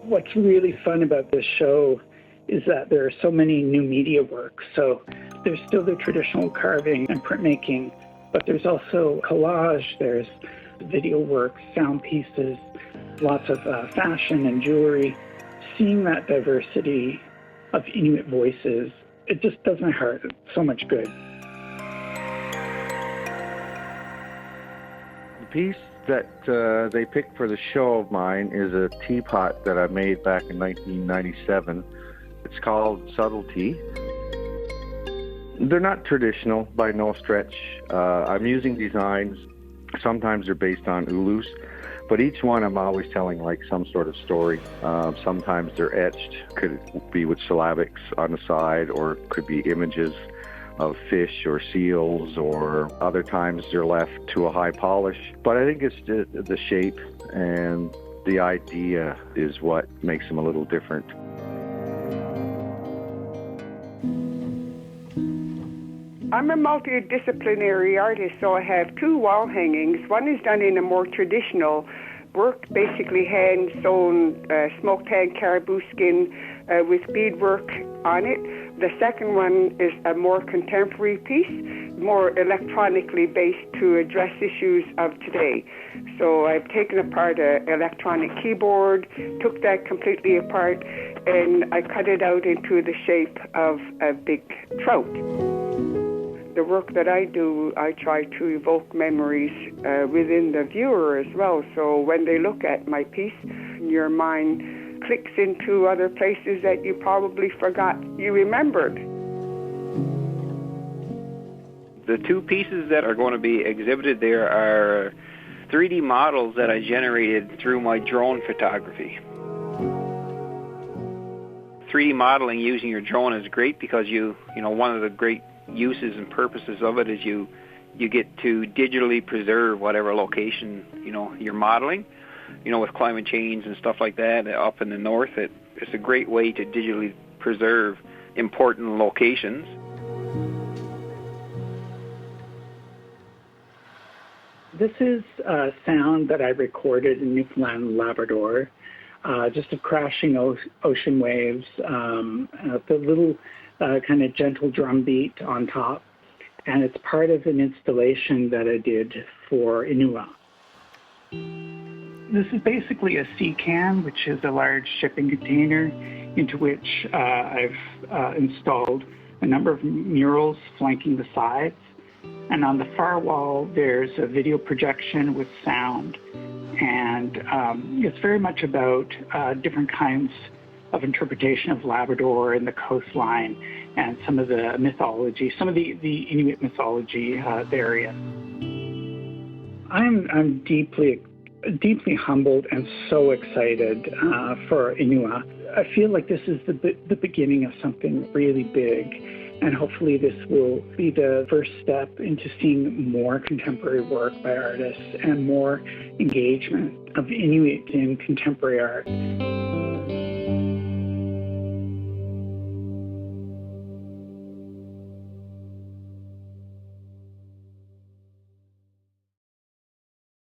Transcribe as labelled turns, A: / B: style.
A: What's really fun about this show is that there are so many new media works. So there's still the traditional carving and printmaking, but there's also collage, there's video work, sound pieces, lots of fashion and jewelry. Seeing that diversity of Inuit voices, it just does my heart so much good.
B: The piece that they picked for the show of mine is a teapot that I made back in 1997. It's called Subtlety. They're not traditional by no stretch. I'm using designs. Sometimes they're based on ulus, but each one I'm always telling like some sort of story. Sometimes they're etched, could be with syllabics on the side, or could be images of fish or seals, or other times they're left to a high polish. But I think it's the shape and the idea is what makes them a little different.
C: I'm a multidisciplinary artist, so I have two wall hangings. One is done in a more traditional work, basically hand-sewn smoke tank caribou skin with beadwork on it. The second one is a more contemporary piece, more electronically based to address issues of today. So I've taken apart an electronic keyboard, took that completely apart, and I cut it out into the shape of a big trout. The work that I do, I try to evoke memories within the viewer as well. So when they look at my piece, your mind clicks into other places that you probably forgot you remembered.
D: The two pieces that are going to be exhibited there are 3D models that I generated through my drone photography. 3D modeling using your drone is great because you know, one of the great uses and purposes of it is you get to digitally preserve whatever location, you know, you're modeling. You know, with climate change and stuff like that up in the north, it's a great way to digitally preserve important locations.
A: This is sound that I recorded in Newfoundland, Labrador, just of crashing ocean waves, the little kind of gentle drum beat on top. And it's part of an installation that I did for INUA. This is basically a sea can, which is a large shipping container into which I've installed a number of murals flanking the sides. And on the far wall, there's a video projection with sound. And it's very much about different kinds of interpretation of Labrador and the coastline and some of the mythology, some of the Inuit mythology area. I'm deeply humbled and so excited for INUA. I feel like this is the beginning of something really big, and hopefully this will be the first step into seeing more contemporary work by artists and more engagement of Inuit in contemporary art.